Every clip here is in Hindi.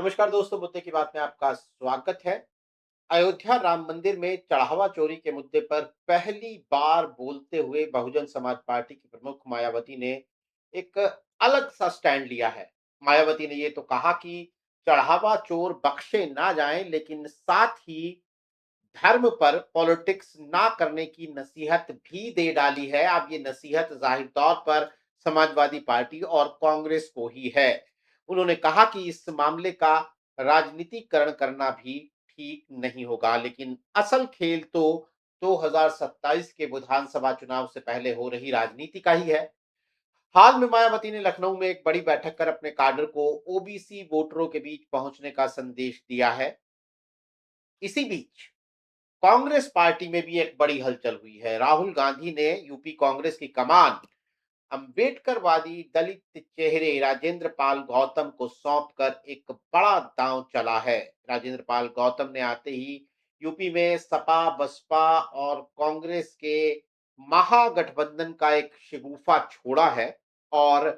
नमस्कार दोस्तों, मुद्दे की बात में आपका स्वागत है। अयोध्या राम मंदिर में चढ़ावा चोरी के मुद्दे पर पहली बार बोलते हुए बहुजन समाज पार्टी की प्रमुख मायावती ने एक अलग सा स्टैंड लिया है। मायावती ने ये तो कहा कि चढ़ावा चोर बख्शे ना जाएं, लेकिन साथ ही धर्म पर पॉलिटिक्स ना करने की नसीहत भी दे डाली है। अब ये नसीहत जाहिर तौर पर समाजवादी पार्टी और कांग्रेस को ही है। उन्होंने कहा कि इस मामले का राजनीतिकरण करना भी ठीक नहीं होगा, लेकिन असल खेल तो 2027 के विधानसभा चुनाव से पहले हो रही राजनीति का ही है। हाल में मायावती ने लखनऊ में एक बड़ी बैठक कर अपने काडर को ओबीसी वोटरों के बीच पहुंचने का संदेश दिया है। इसी बीच कांग्रेस पार्टी में भी एक बड़ी हलचल हुई है। राहुल गांधी ने यूपी कांग्रेस की कमान अंबेडकरवादी दलित चेहरे राजेंद्र पाल गौतम को सौंपकर एक बड़ा दांव चला है। राजेंद्र पाल गौतम ने आते ही यूपी में सपा, बसपा और कांग्रेस के महागठबंधन का एक शगुफा छोड़ा है और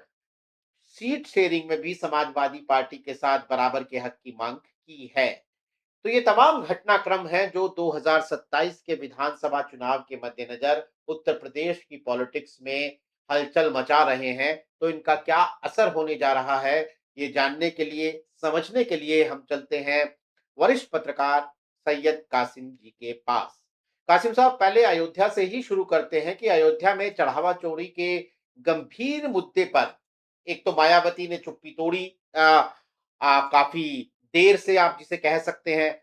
सीट शेयरिंग में भी समाजवादी पार्टी के साथ बराबर के हक की मांग की है। तो ये तमाम घटनाक्रम हैं जो 2027 के विधानसभा चुनाव के मद्देनजर उत्तर प्रदेश की पॉलिटिक्स में हलचल मचा रहे हैं। तो इनका क्या असर होने जा रहा है, ये जानने के लिए, समझने के लिए हम चलते हैं वरिष्ठ पत्रकार सैयद कासिम जी के पास। कासिम साहब, पहले अयोध्या से ही शुरू करते हैं कि अयोध्या में चढ़ावा चोरी के गंभीर मुद्दे पर एक तो मायावती ने चुप्पी तोड़ी, काफी देर से आप जिसे कह सकते हैं,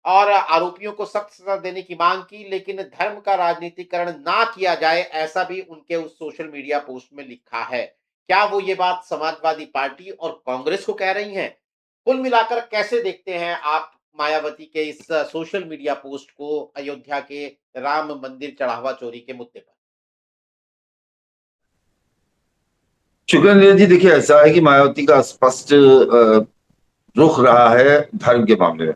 और आरोपियों को सख्त सजा देने की मांग की, लेकिन धर्म का राजनीतिकरण ना किया जाए ऐसा भी उनके उस सोशल मीडिया पोस्ट में लिखा है। क्या वो ये बात समाजवादी पार्टी और कांग्रेस को कह रही हैं? कुल मिलाकर कैसे देखते हैं आप मायावती के इस सोशल मीडिया पोस्ट को अयोध्या के राम मंदिर चढ़ावा चोरी के मुद्दे पर? शुक्रिया नीरज जी। देखिए, ऐसा है कि मायावती का स्पष्ट रुख रहा है धर्म के मामले में।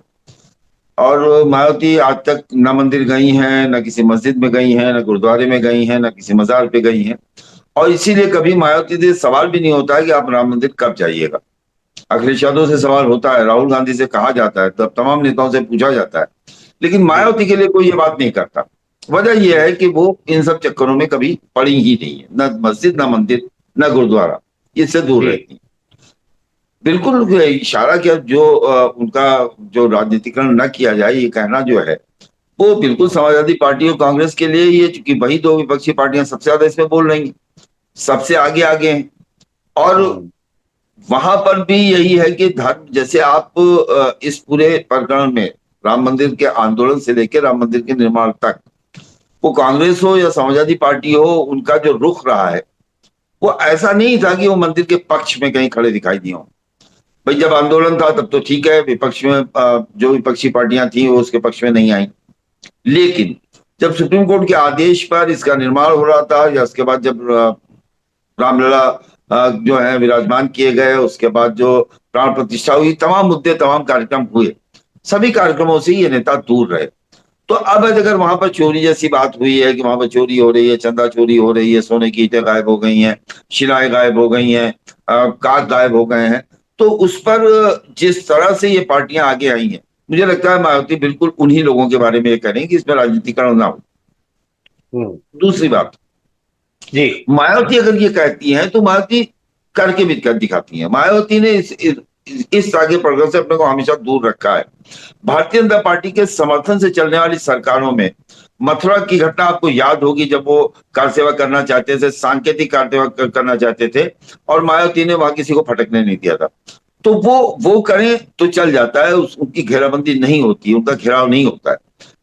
और मायावती आज तक न मंदिर गई हैं, न किसी मस्जिद में गई हैं, न गुरुद्वारे में गई हैं, न किसी मजार पे गई हैं। और इसीलिए कभी मायावती से सवाल भी नहीं होता है कि आप राम मंदिर कब जाइएगा। अखिलेश यादव से सवाल होता है, राहुल गांधी से कहा जाता है, तब तमाम नेताओं से पूछा जाता है, लेकिन जी। मायावती के लिए कोई ये बात नहीं करता। वजह यह है कि वो इन सब चक्करों में कभी पड़ी ही नहीं है, न मस्जिद, न मंदिर, न गुरुद्वारा। इससे दूर जी। रहती है। बिल्कुल इशारा किया जो उनका जो राजनीतिकरण न किया जाए, ये कहना जो है वो बिल्कुल समाजवादी पार्टी और कांग्रेस के लिए ये, चूंकि वही दो विपक्षी पार्टियां सबसे ज्यादा इसमें बोल रही हैं, सबसे आगे आगे हैं। और हम्म। वहां पर भी यही है कि धर्म, जैसे आप इस पूरे प्रकरण में राम मंदिर के आंदोलन से लेकर राम मंदिर के निर्माण तक, वो कांग्रेस हो या समाजवादी पार्टी हो, उनका जो रुख रहा है वो ऐसा नहीं था कि वो मंदिर के पक्ष में कहीं खड़े दिखाई दिए हों। भाई, जब आंदोलन था तब तो ठीक है, विपक्ष में जो विपक्षी पार्टियां थी वो उसके पक्ष में नहीं आई। लेकिन जब सुप्रीम कोर्ट के आदेश पर इसका निर्माण हो रहा था, या उसके बाद जब रामलला जो है विराजमान किए गए, उसके बाद जो प्राण प्रतिष्ठा हुई, तमाम मुद्दे, तमाम कार्यक्रम हुए, सभी कार्यक्रमों से ये नेता दूर रहे। तो अब अगर वहां पर चोरी जैसी बात हुई है कि वहां पर चोरी हो रही है, चंदा चोरी हो रही है, सोने की ईंटें गायब हो गई हैं, शिलाएं गायब हो गई हैं, काग गायब हो गए हैं, तो उस पर जिस तरह से ये पार्टियां आगे आई हैं, मुझे लगता है मायावती बिल्कुल उन्हीं लोगों के बारे में ये करें कि इसमें राजनीतिकरण ना हो। हम्म। दूसरी बात, जी। मायावती अगर ये कहती हैं तो मायावती करके भी कर दिखाती हैं। मायावती ने इस आगे प्रकरण से अपने को हमेशा दूर रखा है। भारतीय जनता पार्टी के समर्थन से चलने वाली सरकारों में मथुरा की घटना आपको याद होगी, जब वो कार सेवा करना चाहते थे, सांकेतिक कार सेवा करना चाहते थे, और मायावती ने वहां किसी को फटकने नहीं दिया था। तो वो करें तो चल जाता है, उनकी घेराबंदी नहीं होती, उनका घेराव नहीं होता है।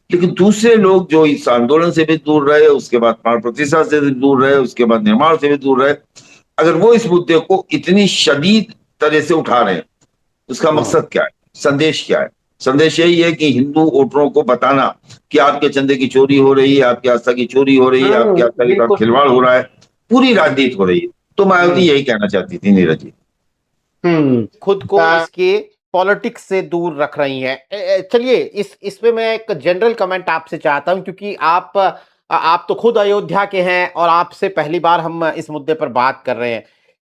लेकिन दूसरे लोग जो इस आंदोलन से भी दूर रहे, उसके बाद प्राण प्रतिष्ठा से भी दूर रहे, उसके बाद निर्माण से भी दूर रहे, अगर वो इस मुद्दे को इतनी शदीद तरह से उठा रहे हैं, उसका हम्म। मकसद क्या है, संदेश क्या है? संदेश यही है कि हिंदू वोटरों को बताना कि आपके चंदे की चोरी हो रही है, आपकी आस्था की चोरी हो रही है, आपकी आस्था के साथ बिल्कुल। खिलवाड़ हो रहा है, पूरी राजनीति हो रही है। तो मायावती हम्म। यही कहना चाहती थी, नीरज जी। खुद को इसके पॉलिटिक्स से दूर रख रही हैं। चलिए, इसमें मैं एक जनरल कमेंट आपसे चाहता हूं, क्योंकि आप तो खुद अयोध्या के हैं और आपसे पहली बार हम इस मुद्दे पर बात कर रहे हैं।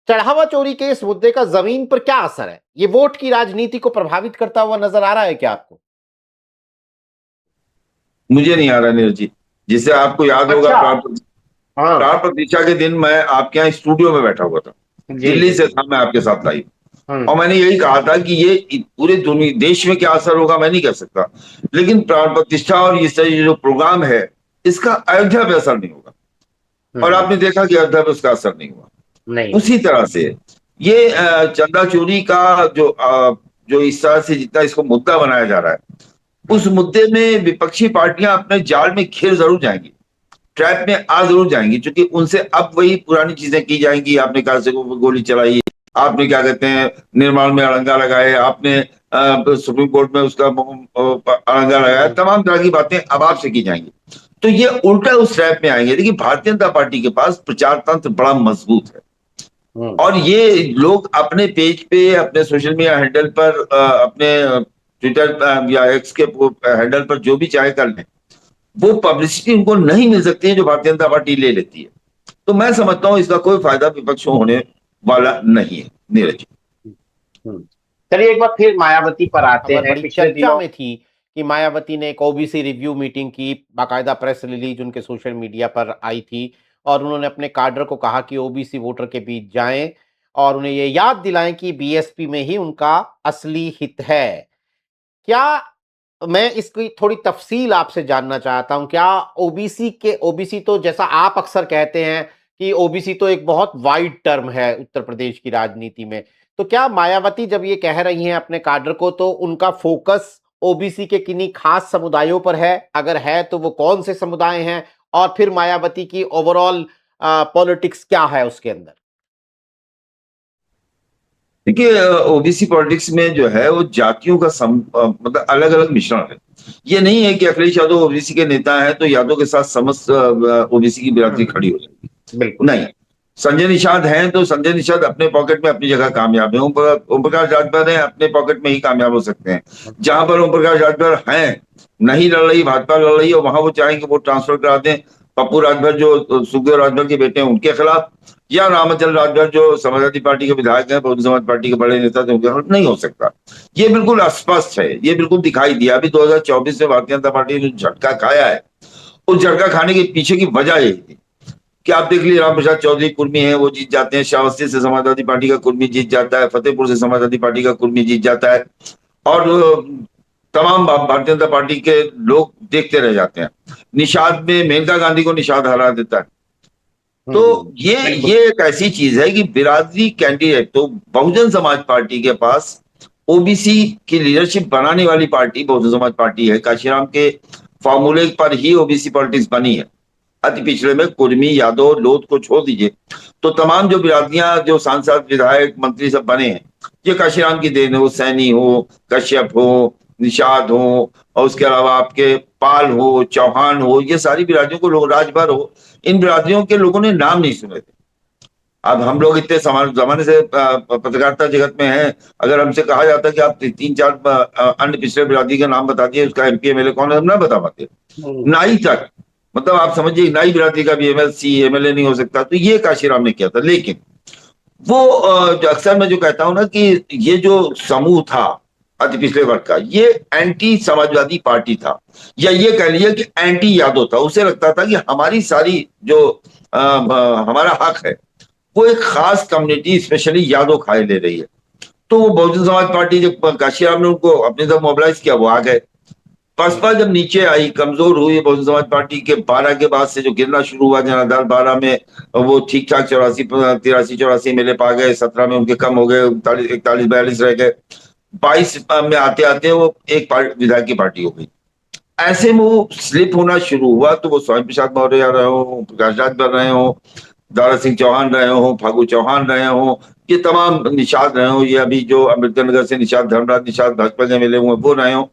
चढ़ावा चोरी के इस मुद्दे का जमीन पर क्या असर है? ये वोट की राजनीति को प्रभावित करता हुआ नजर आ रहा है क्या आपको? मुझे नहीं आ रहा नीरज जी। जिससे आपको याद होगा, अच्छा। हाँ। प्राण प्रतिष्ठा के दिन मैं आपके यहाँ स्टूडियो में बैठा हुआ था, जी दिल्ली जी से जी। था मैं आपके साथ लाइव। और हम्म। मैंने यही कहा था कि ये पूरे दुनिया देश में क्या असर होगा मैं नहीं कह सकता, लेकिन प्राण प्रतिष्ठा और इस तरह जो प्रोग्राम है इसका अयोध्या पे असर नहीं होगा। और हम्म। आपने देखा कि अयोध्या पे उसका असर नहीं हुआ। नहीं हुआ। उसी तरह से ये चंदा चोरी का जो इस तरह से जितना इसको मुद्दा बनाया जा रहा है, उस हम्म। मुद्दे में विपक्षी पार्टियां अपने जाल में घिर जरूर जाएंगी, ट्रैप में आ जरूर जाएंगी, क्योंकि उनसे अब वही पुरानी चीजें की जाएंगी। आपने कहा से गोली चलाई, आपने क्या कहते हैं निर्माण में अड़ंगा लगाए, आपने सुप्रीम कोर्ट में उसका अड़ंगा लगाया, हम्म। तमाम तरह की बातें अब आपसे की जाएंगी। तो ये उल्टा उस ट्रैप में आएंगे। देखिए, भारतीय जनता पार्टी के पास प्रचार तंत्र बड़ा मजबूत है, हम्म। और ये लोग अपने पेज पे, अपने सोशल मीडिया हैंडल पर, अपने ट्विटर या एक्स के हैंडल पर जो भी चाहे कर लें, वो पब्लिसिटी उनको नहीं मिल सकती है जो भारतीय जनता पार्टी ले लेती है। तो मैं समझता हूं इसका कोई फायदा विपक्ष को होने वाला नहीं है नीरज जी। हम्म। चलिए एक बार फिर मायावती पर आते खबर हैं। बड़ी पिछले चर्चा दिनों में थी कि मायावती ने एक ओबीसी रिव्यू मीटिंग की, बाकायदा प्रेस रिलीज उनके सोशल मीडिया पर आई थी और उन्होंने अपने काडर को कहा कि ओबीसी वोटर के बीच जाएं और उन्हें ये याद दिलाएं कि बीएसपी में ही उनका असली हित है। क्या मैं इसकी थोड़ी तफसील आपसे जानना चाहता हूं। क्या ओबीसी तो जैसा आप अक्सर कहते हैं कि ओबीसी तो एक बहुत वाइड टर्म है उत्तर प्रदेश की राजनीति में, तो क्या मायावती जब ये कह रही हैं अपने काडर को, तो उनका फोकस ओबीसी के किन्हीं खास समुदायों पर है? अगर है तो वो कौन से समुदाय हैं? और फिर मायावती की ओवरऑल पॉलिटिक्स क्या है उसके अंदर? देखिए, ओबीसी पॉलिटिक्स में जो है वो जातियों का मतलब अलग अलग मिश्रण है। ये नहीं है कि अखिलेश यादव ओबीसी के नेता हैं तो यादव के साथ समस्त ओबीसी की बिरादरी खड़ी हो जाएगी। बिल्कुल। नहीं, संजय निषाद हैं तो संजय निषाद अपने पॉकेट में अपनी जगह कामयाब है। ओम प्रकाश राजभर हैं, अपने पॉकेट में ही कामयाब हो सकते हैं। जहां पर ओम प्रकाश राजभर हैं, नहीं लड़ रही भाजपा लड़ रही है, वहां वो चाहेंगे वो ट्रांसफर करा दें पप्पू राजभर जो सुखदेव राजभर के बेटे हैं उनके खिलाफ, या रामचंद्र राजभर जो समाजवादी पार्टी के विधायक हैं, बहुजन समाज पार्टी के बड़े नेता थे, उनके खिलाफ। नहीं हो सकता। ये बिल्कुल स्पष्ट है, ये बिल्कुल दिखाई दिया। अभी 2024 में भारतीय जनता पार्टी ने झटका खाया है, उस झटका खाने के पीछे की वजह यही थी कि आप देख लीजिए, रामप्रसाद चौधरी कुर्मी है, वो जीत जाते हैं। श्रावस्ती से समाजवादी पार्टी का कुर्मी जीत जाता है, फतेहपुर से समाजवादी पार्टी का कुर्मी जीत जाता है, और तमाम भारतीय जनता पार्टी के लोग देखते रह जाते हैं। निषाद में मेनका गांधी को निषाद हरा देता है। तो ये एक ऐसी चीज है कि बिरादरी कैंडिडेट, तो बहुजन समाज पार्टी के पास ओबीसी की लीडरशिप बनाने वाली पार्टी बहुजन समाज पार्टी है। काशीराम के फॉर्मूले पर ही ओबीसी पॉलिटिक्स बनी है। अति पिछड़े में कुर्मी, यादव, लोध को छोड़ दीजिए तो तमाम जो बिरादरियां, जो सांसद, विधायक, मंत्री सब बने हैं, ये काशीराम की देन हो। सैनी हो, कश्यप हो, निषाद हो, और उसके अलावा आपके पाल हो, चौहान हो, ये सारी बिरादरियों को लोग, राजभर हो, इन बिरादरियों के लोगों ने नाम नहीं सुने थे। अब हम लोग इतने जमाने से पत्रकारिता जगत में हैं, अगर हमसे कहा जाता कि आप तीन चार अन्य पिछड़े बिरादरी का नाम बता दिए, उसका एमपी एमएलए कौन है, हम ना बता पाते। नाई तक, मतलब आप समझिए, नाई बिरादरी का भी एमएलसी एमएलए नहीं हो सकता। तो ये काशीराम ने किया था। लेकिन वो अक्सर मैं जो कहता हूं ना कि ये जो समूह था अति पिछड़े वर्ग का, ये एंटी समाजवादी पार्टी था, या ये कह लीजिए कि एंटी यादव था। उसे लगता था कि हमारी सारी जो हमारा हक है वो एक खास कम्युनिटी, स्पेशली यादव खाए ले रही है। तो वो बहुजन समाज पार्टी, जब काशीराम ने उनको अपनी तरफ मोबिलाइज किया, वो आ गए। बसपा जब नीचे आई, कमजोर हुई, बहुजन समाज पार्टी के 12 के बाद से जो गिरना शुरू हुआ, जनाधार 12 में वो ठीक ठाक 83 84 एमएलए पा गए, 17 में उनके कम हो गए, 41 42 रह गए, 22 में आते आते वो एक विधायक की पार्टी हो गई। ऐसे में वो स्लिप होना शुरू हुआ। तो वो स्वामी प्रसाद मौर्य रहे हो, प्रकाश राज बन रहे हो, दारा सिंह चौहान रहे हो, फागू चौहान रहे हो, ये तमाम निषाद रहे हो, ये अभी जो अम्बेडकर नगर से निषाद, धर्मराज निषाद भाजपा के मिले हुए वो रहे हो,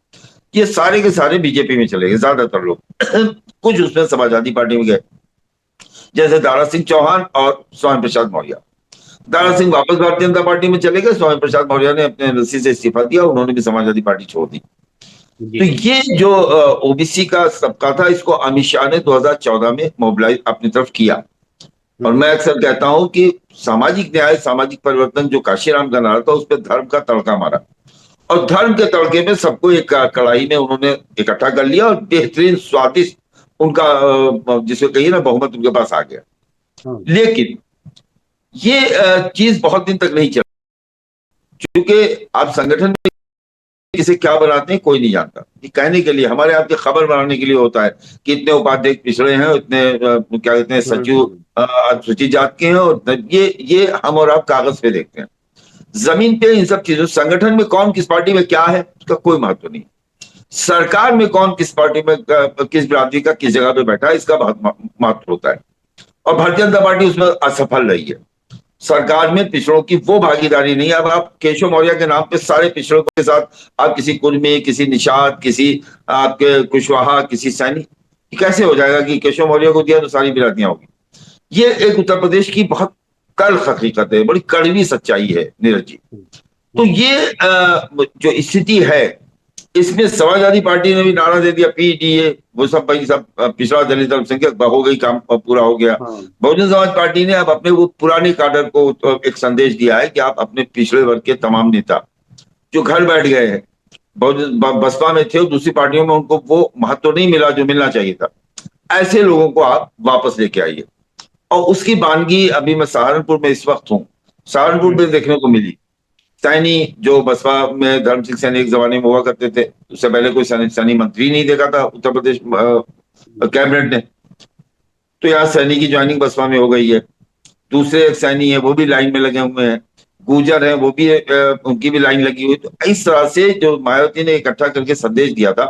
ये सारे के सारे बीजेपी में चले गए ज्यादातर लोग। कुछ उसमें समाजवादी पार्टी में गए, जैसे दारा सिंह चौहान और स्वामी प्रसाद मौर्य। दारा सिंह वापस भारतीय जनता पार्टी में चले गए, स्वामी प्रसाद मौर्य ने अपने रस्सी से इस्तीफा दिया, उन्होंने भी समाजवादी पार्टी छोड़ दी। तो ये जो ओबीसी का सबका था, इसको अमित शाह ने 2014 में मोबिलाइज अपनी तरफ किया। और मैं अक्सर कहता हूं कि सामाजिक न्याय, सामाजिक परिवर्तन जो काशीराम का नारा था, उस पर धर्म का तड़का मारा, और धर्म के तड़के में सबको एक कढ़ाई में उन्होंने इकट्ठा कर लिया, और बेहतरीन स्वादिष्ट उनका जिसे कहिए ना बहुमत उनके पास आ गया। लेकिन ये चीज बहुत दिन तक नहीं चली, क्योंकि आप संगठन में किसे क्या बनाते हैं कोई नहीं जानता। ये कहने के लिए, हमारे आपकी खबर बनाने के लिए होता है कि इतने उपाध्यक्ष पिछड़े हैं, इतने क्या कहते हैं सचिव अनुसूचित जात के हैं, और ये हम और आप कागज पे देखते हैं। जमीन पे इन सब चीजों, संगठन में कौन किस पार्टी में क्या है उसका कोई महत्व नहीं। सरकार में कौन किस पार्टी में किस बिरादरी का किस जगह पे बैठा है, इसका बहुत महत्व होता है। और भारतीय जनता पार्टी उसमें असफल रही है। सरकार में पिछड़ों की वो भागीदारी नहीं। अब आप केशव मौर्य के नाम पे सारे पिछड़ों के साथ आप किसी कुर्मी, किसी निषाद, किसी आपके कुशवाहा, किसी सैनी, कैसे हो जाएगा कि केशव मौर्य को दिया तो सारी बिरादरियां होगी। ये एक उत्तर प्रदेश की बहुत तल्ख हकीकत है, बड़ी कड़वी सच्चाई है नीरज जी। तो ये जो स्थिति है, इसमें समाजवादी पार्टी ने भी नारा दे दिया पीडीए, वो सब भाई सब पिछड़ा दलित अल्पसंख्यक हो गई, काम पूरा हो गया। बहुजन समाज पार्टी ने अब अपने वो पुराने काडर को एक संदेश दिया है कि आप अपने पिछड़े वर्ग के तमाम नेता जो घर बैठ गए हैं, बसपा में थे और दूसरी पार्टियों में उनको वो महत्व नहीं मिला जो मिलना चाहिए था, ऐसे लोगों को आप वापस लेके आइए। और उसकी बानगी अभी मैं सहारनपुर में इस वक्त हूँ, सहारनपुर में देखने को मिली। सैनी जो बसपा में धर्म सिंह सैनी एक जमाने में हुआ करते थे, उससे पहले कोई सैनी मंत्री नहीं देखा था उत्तर प्रदेश कैबिनेट ने, तो यहाँ सैनी की ज्वाइनिंग बसपा में हो गई है। दूसरे एक सैनी है वो भी लाइन में लगे हुए हैं, गुर्जर है वो भी उनकी भी लाइन लगी हुई। तो इस तरह से जो मायावती ने इकट्ठा करके संदेश दिया था,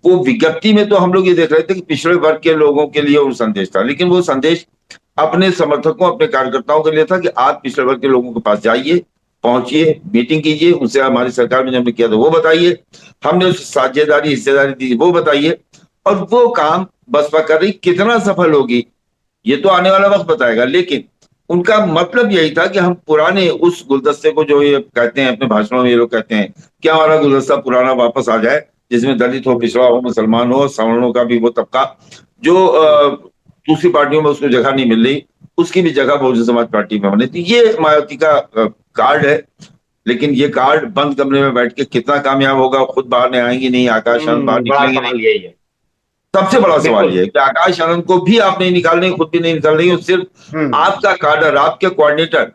वो विज्ञप्ति में तो हम लोग ये देख रहे थे कि पिछड़े वर्ग के लोगों के लिए वो संदेश था, लेकिन वो संदेश अपने समर्थकों, अपने कार्यकर्ताओं के लिए था कि आप पिछड़े वर्ग के लोगों के पास जाइए, पहुंचिए, मीटिंग कीजिए, उनसे हमारी सरकार में जो हमने किया था वो बताइए, हमने उस साझेदारी हिस्सेदारी दी वो बताइए। और वो काम बसपा कर रही, कितना सफल होगी ये तो आने वाला वक्त बताएगा। लेकिन उनका मतलब यही था कि हम पुराने उस गुलदस्ते को, जो ये कहते हैं अपने भाषणों में, ये लोग कहते हैं कि हमारा गुलदस्ता पुराना वापस आ जाए, जिसमें दलित हो, पिछड़ा हो, मुसलमान हो, सवर्णों का भी वो तबका जो दूसरी पार्टियों में उसको जगह नहीं मिल रही, उसकी भी जगह बहुजन समाज पार्टी में होनी थी। ये मायावती का कार्ड है। लेकिन ये कार्ड बंद कमरे में बैठ के कितना कामयाब होगा, खुद बाहर नहीं आएंगी, नहीं आकाश आनंद बाहर निकलेंगे नहीं, यही है सबसे बड़ा सवाल ये है कि आकाश आनंद को भी आप नहीं निकाल रहे, खुद भी नहीं निकाल रही, सिर्फ आपका कार्डर, आपके कोऑर्डिनेटर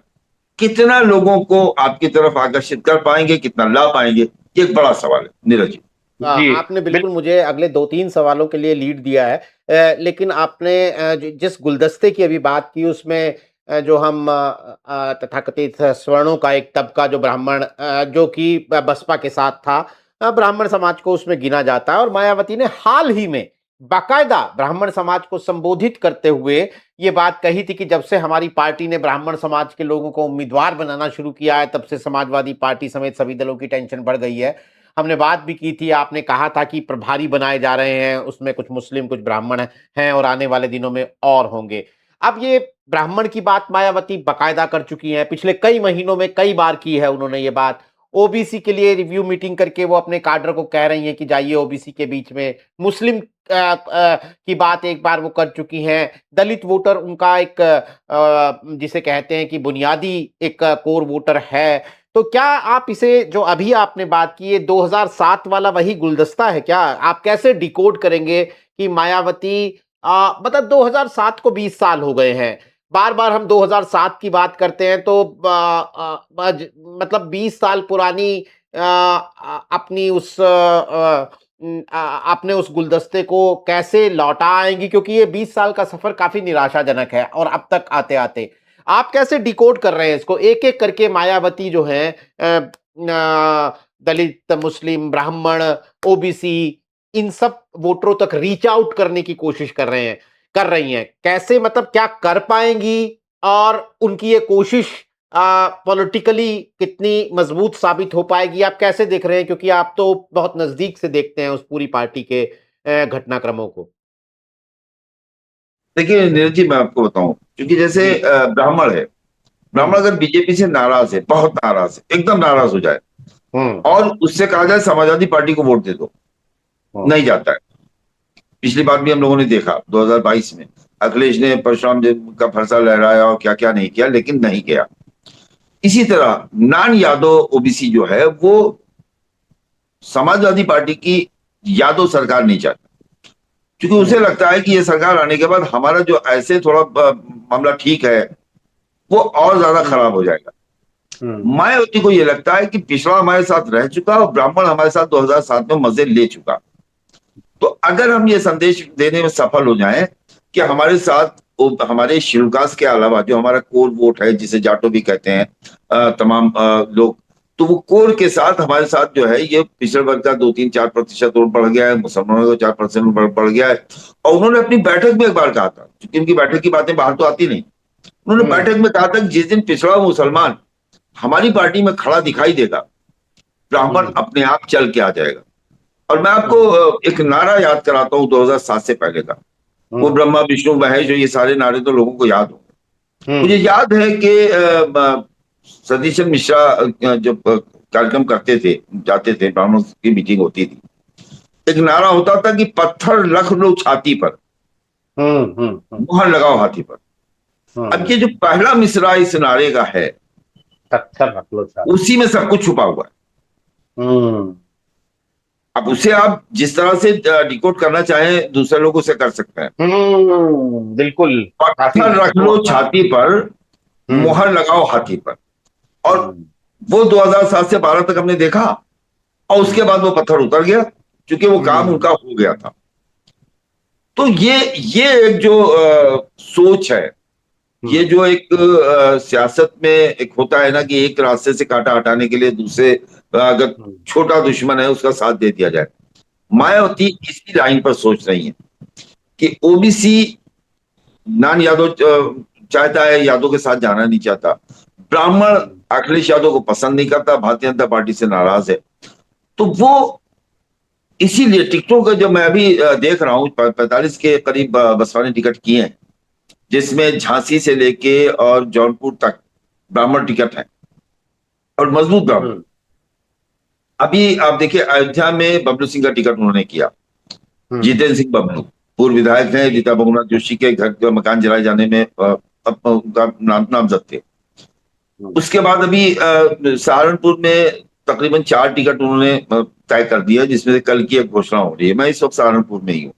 कितना लोगों को आपकी तरफ आकर्षित कर पाएंगे, कितना ला पाएंगे, ये एक बड़ा सवाल है नीरज जी। आपने बिल्कुल मुझे अगले 2-3 सवालों के लिए लीड दिया है, लेकिन आपने जिस गुलदस्ते की अभी बात की उसमें जो हम तथाकथित स्वर्णों का एक तबका, जो ब्राह्मण, जो कि बसपा के साथ था, ब्राह्मण समाज को उसमें गिना जाता है, और मायावती ने हाल ही में बाकायदा ब्राह्मण समाज को संबोधित करते हुए ये बात कही थी कि जब से हमारी पार्टी ने ब्राह्मण समाज के लोगों को उम्मीदवार बनाना शुरू किया है, तब से समाजवादी पार्टी समेत सभी दलों की टेंशन बढ़ गई है। हमने बात भी की थी, आपने कहा था कि प्रभारी बनाए जा रहे हैं, उसमें कुछ मुस्लिम कुछ ब्राह्मण हैं और आने वाले दिनों में और होंगे। अब ये ब्राह्मण की बात मायावती बाकायदा कर चुकी हैं, पिछले कई महीनों में कई बार की है उन्होंने ये बात। ओबीसी के लिए रिव्यू मीटिंग करके वो अपने काडर को कह रही हैं कि जाइए ओबीसी के बीच में। मुस्लिम की बात एक बार वो कर चुकी हैं। दलित वोटर उनका एक जिसे कहते हैं कि बुनियादी एक कोर वोटर है। तो क्या आप इसे, जो अभी आपने बात की है, 2007 वाला वही गुलदस्ता है क्या? आप कैसे डिकोड करेंगे कि मायावती, मतलब 2007 को 20 साल हो गए हैं, बार बार हम 2007 की बात करते हैं, तो मतलब 20 साल पुरानी अपनी उस आपने उस गुलदस्ते को कैसे लौटा आएंगी? क्योंकि ये 20 साल का सफर काफी निराशाजनक है, और अब तक आते आते आप कैसे डिकोड कर रहे हैं इसको? एक एक करके मायावती जो है दलित, मुस्लिम, ब्राह्मण, ओबीसी, इन सब वोटरों तक रीच आउट करने की कोशिश कर रही हैं। कैसे, मतलब क्या कर पाएंगी, और उनकी ये कोशिश पॉलिटिकली कितनी मजबूत साबित हो पाएगी? आप कैसे देख रहे हैं, क्योंकि आप तो बहुत नजदीक से देखते हैं उस पूरी पार्टी के घटनाक्रमों को। देखिए नीरज जी, मैं आपको बताऊं, क्योंकि जैसे ब्राह्मण है, ब्राह्मण अगर बीजेपी से नाराज है, बहुत नाराज है, एकदम नाराज हो जाए, और उससे कहा जाए समाजवादी पार्टी को वोट दे दो, नहीं जाता है। पिछली बार भी हम लोगों ने देखा 2022 में अखिलेश ने परशुराम जी का फरसा लहराया और क्या क्या नहीं किया, लेकिन नहीं किया। इसी तरह नान यादव ओबीसी जो है वो समाजवादी पार्टी की यादव सरकार नहीं चाहता, क्योंकि उसे लगता है कि ये सरकार आने के बाद हमारा जो ऐसे थोड़ा मामला ठीक है वो और ज्यादा खराब हो जाएगा। मायावती को ये लगता है कि पिछड़ा हमारे साथ रह चुका और ब्राह्मण हमारे साथ 2007 में मजे ले चुका। तो अगर हम ये संदेश देने में सफल हो जाएं कि हमारे साथ हमारे शिलकास के अलावा जो हमारा कोर वोट है, जिसे जाटो भी कहते हैं, तमाम लोग, तो वो कोर के साथ हमारे साथ जो है ये पिछड़े वर्ग का 2-3-4% और बढ़ गया है, मुसलमानों का 4% बढ़ गया है। और उन्होंने अपनी बैठक में एक बार कहा था, क्योंकि उनकी बैठक की बातें बाहर तो आती नहीं, उन्होंने बैठक में कहा था कि जिस दिन पिछड़ा मुसलमान हमारी पार्टी में खड़ा दिखाई देगा, ब्राह्मण अपने आप चल के आ जाएगा। और मैं आपको एक नारा याद कराता हूँ 2007 से पहले का, वो ब्रह्मा विष्णु महेश, जो ये सारे नारे तो लोगों को याद होंगे। मुझे याद है कि सतीश चंद्र मिश्रा जब कार्यक्रम करते थे, जाते थे, ब्राह्मणों की मीटिंग होती थी, एक नारा होता था कि पत्थर रख लो छाती पर, मुहर लगाओ हाथी पर। अब ये जो पहला मिसरा इस नारे का है, पत्थर रख लो छाती, उसी में सब कुछ छुपा हुआ है। अब उसे आप जिस तरह से डिकोड करना चाहें दूसरे लोगों से कर सकते हैं। बिल्कुल। पत्थर रख लो छाती पर, मुहर लगाओ हाथी पर। और वो 2007 से 12 तक हमने देखा, और उसके बाद वो पत्थर उतर गया, क्योंकि वो काम उनका हो गया था। तो ये एक जो सोच है, ये जो एक सियासत में एक होता है ना कि एक रास्ते से कांटा हटाने के लिए दूसरे, अगर छोटा दुश्मन है उसका साथ दे दिया जाए, मायावती इसी लाइन पर सोच रही है कि ओबीसी नान यादव चाहता है, यादव के साथ जाना नहीं चाहता, ब्राह्मण अखिलेश यादव को पसंद नहीं करता, भारतीय जनता पार्टी से नाराज है। तो वो इसीलिए टिकटों का जो मैं अभी देख रहा हूं, 45 के करीब बसपा ने टिकट किए हैं, जिसमें झांसी से लेके और जौनपुर तक ब्राह्मण टिकट है, और मजबूत ब्राह्मण। अभी आप देखिए अयोध्या में बबलू सिंह का टिकट उन्होंने किया, जितेंद्र सिंह बबलू पूर्व विधायक हैं, रीता बहुगुणा जोशी के घर का मकान जलाए जाने में उनका नामजद थे। उसके बाद अभी सहारनपुर में तकरीबन 4 टिकट उन्होंने तय कर दिया, जिसमें से कल की एक घोषणा हो रही है। मैं इस वक्त सहारनपुर में ही हूँ,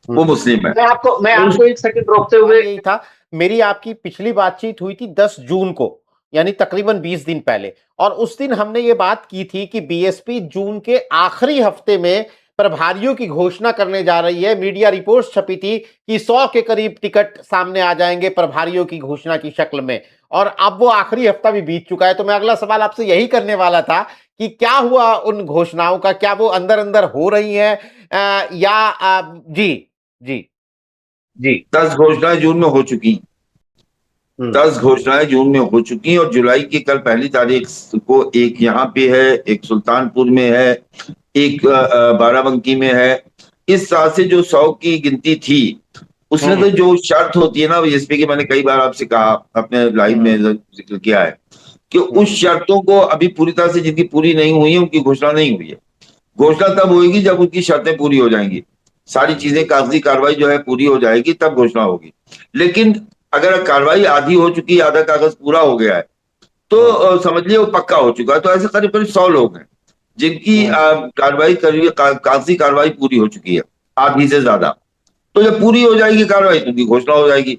वो मुस्लिम है। मैं आपको एक सेकंड रोकते हुए, यही था, मेरी आपकी पिछली बातचीत हुई थी 10 जून को, यानी तकरीबन 20 दिन पहले, और उस दिन हमने ये बात की थी कि बीएसपी जून के आखिरी हफ्ते में प्रभारियों की घोषणा करने जा रही है। मीडिया रिपोर्ट्स छपी थी कि 100 के करीब टिकट सामने आ जाएंगे प्रभारियों की घोषणा की शक्ल में, और अब वो आखिरी हफ्ता भी बीत चुका है। तो मैं अगला सवाल आपसे यही करने वाला था कि क्या हुआ उन घोषणाओं का, क्या वो अंदर अंदर हो रही है या जी जी जी 10 घोषणाएं जून में हो चुकी, 10 घोषणाएं जून में हो चुकी, और जुलाई की कल 1 तारीख को एक यहाँ पे है, एक सुल्तानपुर में है, एक बाराबंकी में है। इस तरह से जो 100 की गिनती थी, उसमें तो जो शर्त होती है ना, जिसपे कि मैंने कई बार आपसे कहा, अपने लाइव में जिक्र किया है कि उस शर्तों को अभी पूरी तरह से जिनकी पूरी नहीं हुई है उनकी घोषणा नहीं हुई है। घोषणा तब होगी जब उनकी शर्तें पूरी हो जाएंगी, सारी चीजें, कागजी कार्रवाई जो है पूरी हो जाएगी, तब घोषणा होगी। लेकिन अगर कार्रवाई आधी हो चुकी है, आधा कागज पूरा हो गया है, तो समझ लिया वो पक्का हो चुका है। तो ऐसे करीब करीब 100 लोग हैं जिनकी कार्रवाई कागजी कार्रवाई पूरी हो चुकी है, आधी से ज्यादा। तो जब पूरी हो जाएगी कार्रवाई तो उनकी घोषणा हो जाएगी।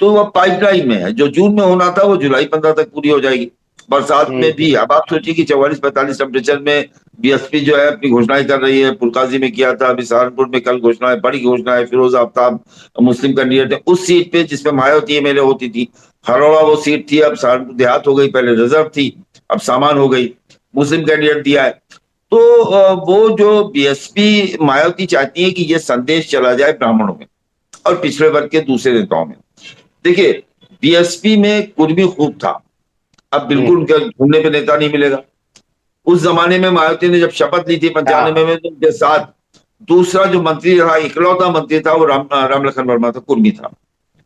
तो वह पाइपलाइन में है, जो जून में होना था वो जुलाई 15 तक पूरी हो जाएगी। बरसात में भी अब आप सोचिए कि 44-45 टेम्परेचर में बीएसपी जो है अपनी घोषणाएं कर रही है। पुरकाजी में किया था, अभी सहारनपुर में कल घोषणा है, बड़ी घोषणा है। फिरोज आफ्ताब मुस्लिम कैंडिडेट है उस सीट पे जिसपे मायावती एमएलए होती थी। हरोड़ा वो सीट थी, अब सहारनपुर देहात हो गई, पहले रिजर्व थी, अब सामान हो गई, मुस्लिम कैंडिडेट दिया है। तो वो जो बीएसपी मायावती चाहती है कि ये संदेश चला जाए ब्राह्मणों में और पिछड़े वर्ग के दूसरे नेताओं में। देखिए बीएसपी में कुर्मी खूब था, अब बिल्कुल उनके ढूंढने पे नेता नहीं मिलेगा। उस जमाने में मायावती ने जब शपथ ली थी 95 में, तो उनके साथ दूसरा जो मंत्री रहा, इकलौता मंत्री था, वो रामलखन वर्मा था, कुर्मी था।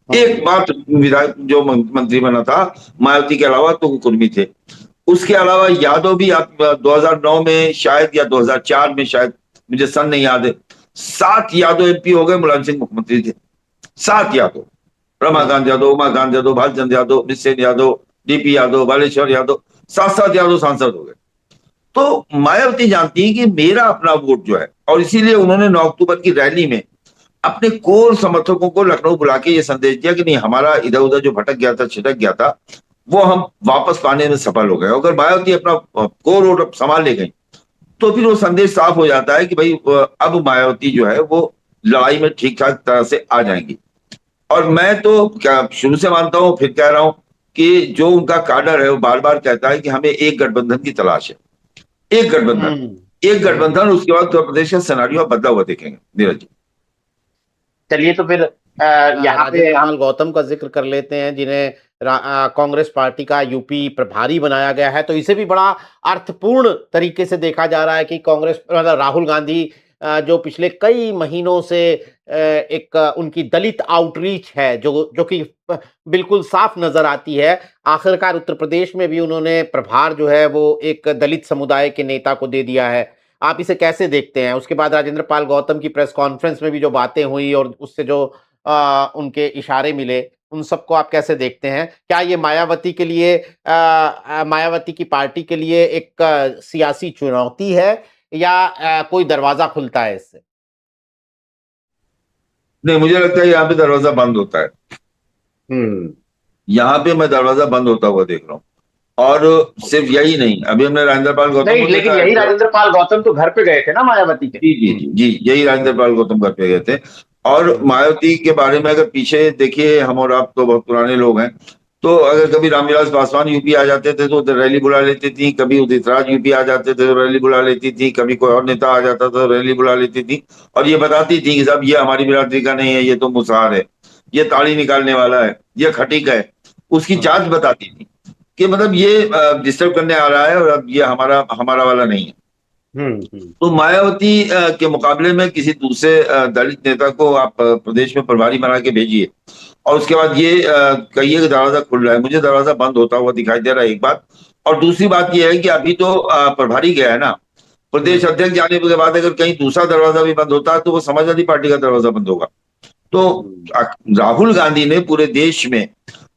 एक बात विधायक जो मंत्री बना था मायावती के अलावा तो वो कुर्मी थे। उसके अलावा यादव भी आप 2009 में शायद या 2004 में शायद, मुझे सन नहीं याद है, 7 यादव एमपी हो गए, मुलायम सिंह मुख्यमंत्री थे, 7 यादव। रमाकांत यादव, उमाकांत यादव, भालचंद्र यादव, निश्चल यादव, डीपी यादव, बालेश्वर यादव, 7-7 यादव सांसद हो गए। तो मायावती जानती है कि मेरा अपना वोट जो है, और इसीलिए उन्होंने 9 अक्टूबर की रैली में अपने कोर समर्थकों को लखनऊ बुला के ये संदेश दिया कि नहीं, हमारा इधर उधर जो भटक गया था, छिटक गया था, वो हम वापस पाने में सफल हो गए। अगर मायावती अपना कोर वोट संभाल ले गई तो फिर वो संदेश साफ हो जाता है कि भाई अब मायावती जो है वो लड़ाई में ठीक ठाक तरह से आ जाएंगी। और मैं तो क्या शुरू से मानता हूं, फिर कह रहा हूं कि जो उनका काडर है वो बार बार कहता है कि हमें एक गठबंधन की तलाश है, एक गठबंधन, एक गठबंधन। उसके बाद उत्तर प्रदेश का सिनेरियो बदला हुआ देखेंगे नीरज जी। चलिए तो फिर यहाँ पे राजेंद्र हम पाल गौतम का जिक्र कर लेते हैं, जिन्हें कांग्रेस पार्टी का यूपी प्रभारी बनाया गया है। तो इसे भी बड़ा अर्थपूर्ण तरीके से देखा जा रहा है कि कांग्रेस मतलब राहुल गांधी जो पिछले कई महीनों से एक उनकी दलित आउटरीच है जो जो कि बिल्कुल साफ नजर आती है। आखिरकार उत्तर प्रदेश में भी उन्होंने प्रभार जो है वो एक दलित समुदाय के नेता को दे दिया है। आप इसे कैसे देखते हैं? उसके बाद राजेंद्र पाल गौतम की प्रेस कॉन्फ्रेंस में भी जो बातें हुई और उससे जो उनके इशारे मिले, उन सबको आप कैसे देखते हैं? क्या ये मायावती के लिए मायावती की पार्टी के लिए एक सियासी चुनौती है या कोई दरवाजा खुलता है इससे? नहीं, मुझे लगता है यहाँ पे दरवाजा बंद होता है। यहाँ पे मैं दरवाजा बंद होता हुआ देख रहा हूँ। और सिर्फ यही नहीं, अभी हमने राजेंद्र पाल गौतम नहीं, को लेकिन देखा यही है। राजेंद्र पाल गौतम तो घर पे गए थे ना मायावती के। जी जी जी जी, यही राजेंद्र पाल गौतम घर पे गए थे। और मायावती के बारे में अगर पीछे देखिए, हम और आप तो बहुत पुराने लोग हैं, तो अगर कभी रामविलास पासवान यूपी आ जाते थे तो रैली बुला लेती थी, कभी उदित राज यूपी आ जाते थे तो रैली बुला लेती थी, कभी कोई और नेता आ जाता था तो रैली बुला लेती थी, और ये बताती थी कि साहब ये हमारी बिरादरी का नहीं है, ये तो मुसहर है, ये ताड़ी निकालने वाला है, ये खटीक है। उसकी जांच बताती थी कि मतलब ये डिस्टर्ब करने आ रहा है और अब ये हमारा हमारा वाला नहीं है। तो मायावती के मुकाबले में किसी दूसरे दलित नेता को आप प्रदेश में प्रभारी बना के भेजिए, और उसके बाद ये कहिए कि दरवाजा खुल रहा है। मुझे दरवाजा बंद होता हुआ दिखाई दे रहा है, एक बात। और दूसरी बात यह है कि अभी तो प्रभारी गया है ना, प्रदेश अध्यक्ष जाने के बाद अगर कहीं दूसरा दरवाजा भी बंद होता है तो वो समाजवादी पार्टी का दरवाजा बंद होगा। तो राहुल गांधी ने पूरे देश में,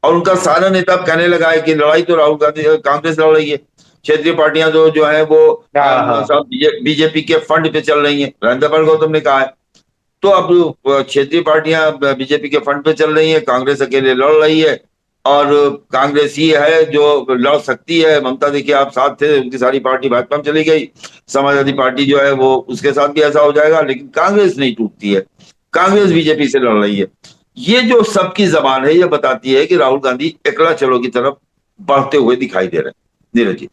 और उनका सारा नेता कहने लगा है कि लड़ाई तो राहुल गांधी कांग्रेस लड़ रही है, क्षेत्रीय पार्टियां जो है वो सब बीजेपी के फंड पे चल रही हैं, राजेंद्र पाल गौतम ने कहा है। तो अब क्षेत्रीय पार्टियां बीजेपी के फंड पे चल रही हैं, कांग्रेस अकेले लड़ रही है, और कांग्रेस ही है जो लड़ सकती है। ममता देखिए आप साथ थे, उनकी सारी पार्टी भाजपा में चली गई, समाजवादी पार्टी जो है वो उसके साथ भी ऐसा हो जाएगा, लेकिन कांग्रेस नहीं टूटती है, कांग्रेस बीजेपी से लड़ रही है। ये जो सबकी जबान है ये बताती है कि राहुल गांधी एकला चलो की तरफ बढ़ते हुए दिखाई दे रहे हैं नीरज जी।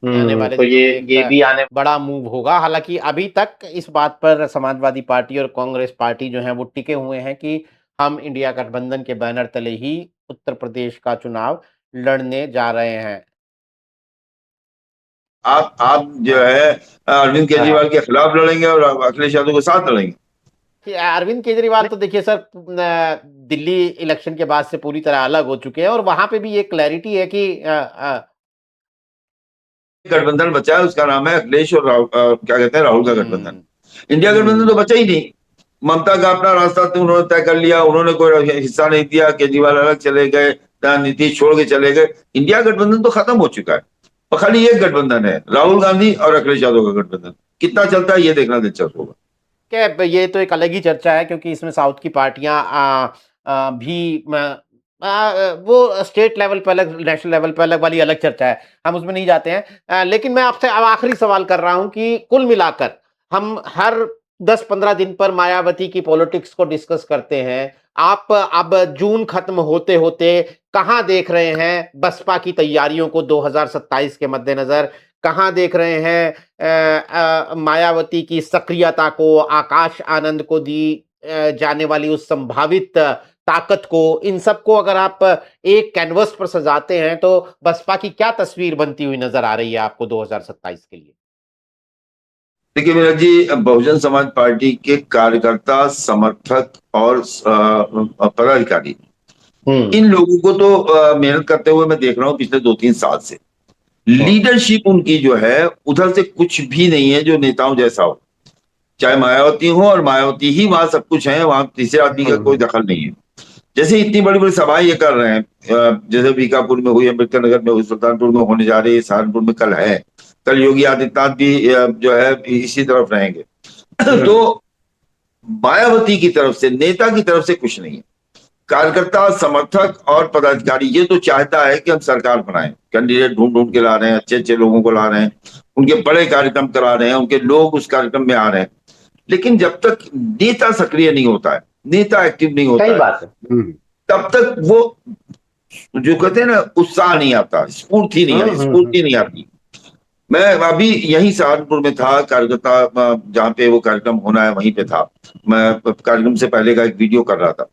आने वाले तो दिनों में ये भी आने बड़ा मूव होगा। हालांकि अभी तक इस बात पर समाजवादी पार्टी और कांग्रेस पार्टी जो है वो टिके हुए हैं कि हम इंडिया गठबंधन के बैनर तले ही उत्तर प्रदेश का चुनाव लड़ने जा रहे हैं। आप जो है अरविंद केजरीवाल के खिलाफ लड़ेंगे और अखिलेश यादव के साथ लड़ेंगे? कि अरविंद केजरीवाल तो देखिए सर, दिल्ली इलेक्शन के बाद से पूरी तरह अलग हो चुके हैं और वहां पे भी ये क्लैरिटी है कि गठबंधन बचा है, उसका नाम है अखिलेश और क्या कहते हैं, राहुल का गठबंधन। इंडिया गठबंधन तो बचा ही नहीं। ममता का अपना रास्ता तो उन्होंने तय कर लिया, उन्होंने कोई हिस्सा नहीं दिया, केजरीवाल अलग चले गए, नीतीश छोड़ के चले गए, इंडिया गठबंधन तो खत्म हो चुका है। और खाली एक गठबंधन है, राहुल गांधी और अखिलेश यादव का गठबंधन। कितना चलता है ये देखना दिलचस्प होगा। क्या ये तो एक अलग ही चर्चा है, क्योंकि इसमें साउथ की पार्टियां भी वो स्टेट लेवल पे अलग, नेशनल लेवल पे अलग वाली अलग चर्चा है, हम उसमें नहीं जाते हैं। लेकिन मैं आपसे अब आखिरी सवाल कर रहा हूं कि कुल मिलाकर हम हर 10-15 दिन पर मायावती की पॉलिटिक्स को डिस्कस करते हैं। आप अब जून खत्म होते होते कहां देख रहे हैं बसपा की तैयारियों को 2027 के मद्देनजर? कहां देख रहे हैं मायावती की सक्रियता को, आकाश आनंद को दी जाने वाली उस संभावित ताकत को? इन सबको अगर आप एक कैनवस पर सजाते हैं तो बसपा की क्या तस्वीर बनती हुई नजर आ रही है आपको 2027 के लिए? देखिए मीरा जी, बहुजन समाज पार्टी के कार्यकर्ता, समर्थक और पदाधिकारी, इन लोगों को तो मेहनत करते हुए मैं देख रहा हूं पिछले 2-3 साल से। लीडरशिप उनकी जो है उधर से कुछ भी नहीं है जो नेताओं जैसा हो, चाहे मायावती हो, और मायावती ही वहां सब कुछ है, वहां तीसरे आदमी का कोई दखल नहीं है। जैसे इतनी बड़ी बड़ी सभाएं ये कर रहे हैं, जैसे बीकापुर में हुई, अम्बेडकर नगर में हुई, सुल्तानपुर में होने जा रही है, सहारनपुर में कल है, कल योगी आदित्यनाथ भी जो है इसी तरफ रहेंगे। तो मायावती की तरफ से, नेता की तरफ से कुछ नहीं है। कार्यकर्ता, समर्थक और पदाधिकारी ये तो चाहता है कि हम सरकार बनाएं, कैंडिडेट ढूंढ ढूंढ के ला रहे हैं, अच्छे अच्छे लोगों को ला रहे हैं, उनके बड़े कार्यक्रम करा रहे हैं, उनके लोग उस कार्यक्रम में आ रहे हैं। लेकिन जब तक नेता सक्रिय नहीं होता है, नेता एक्टिव नहीं होता सही है, बात है। तब तक वो जो कहते हैं ना, उत्साह नहीं आता, स्फूर्ति नहीं आई, स्फूर्ति नहीं आती। मैं अभी यहीं सहारनपुर में था, कार्यकर्ता जहाँ पे वो कार्यक्रम होना है वहीं पे था। मैं कार्यक्रम से पहले का एक वीडियो कर रहा था।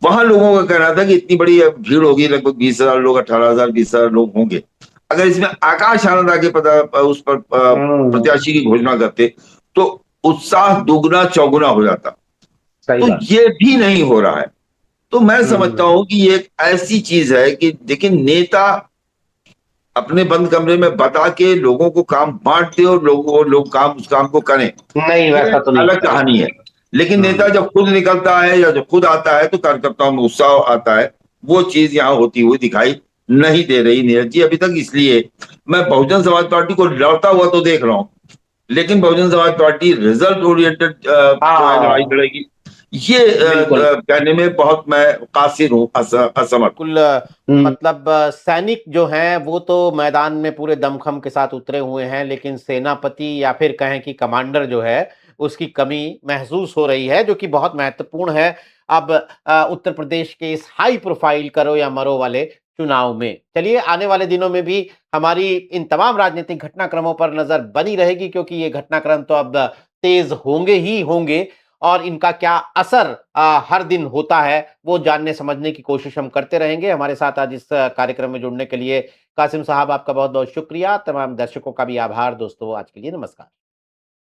वहां लोगों का कहना था कि इतनी बड़ी भीड़ होगी, लगभग 20,000 लोग, 18,000, 20,000 लोग होंगे। अगर इसमें आकाश आनंद आके उस पर प्रत्याशी की घोषणा करते तो उत्साह दुगना चौगुना हो जाता। तो ये भी नहीं हो रहा है। तो मैं समझता हूं कि ये एक ऐसी चीज है कि देखिए, नेता अपने बंद कमरे में बता के लोगों को काम बांट दे और लोग काम उस काम को करें, नहीं, वैसा तो नहीं अलग कहानी है। लेकिन नेता जब खुद निकलता है या जब खुद आता है तो कार्यकर्ताओं में उत्साह आता है। वो चीज यहाँ होती हुई दिखाई नहीं दे रही नीरज जी अभी तक। इसलिए मैं बहुजन समाज पार्टी को लड़ता हुआ तो देख रहा हूँ, लेकिन Bahujan Samaj party result oriented जो है लड़ाई लड़ेगी, ये कहने में बहुत मैं कासिर हूँ, असमर्थ। मतलब सैनिक जो हैं वो तो मैदान में पूरे दमखम के साथ उतरे हुए हैं, लेकिन सेनापति या फिर कहें कि कमांडर जो है उसकी कमी महसूस हो रही है, जो कि बहुत महत्वपूर्ण है अब उत्तर प्रदेश के इस हाई प्रोफाइल करो या मरो वाले चुनाव में। चलिए, आने वाले दिनों में भी हमारी इन तमाम राजनीतिक घटनाक्रमों पर नजर बनी रहेगी, क्योंकि ये घटनाक्रम तो अब तेज होंगे ही होंगे और इनका क्या असर हर दिन होता है वो जानने समझने की कोशिश हम करते रहेंगे। हमारे साथ आज इस कार्यक्रम में जुड़ने के लिए कासिम साहब आपका बहुत बहुत शुक्रिया। तमाम दर्शकों का भी आभार। दोस्तों, आज के लिए नमस्कार।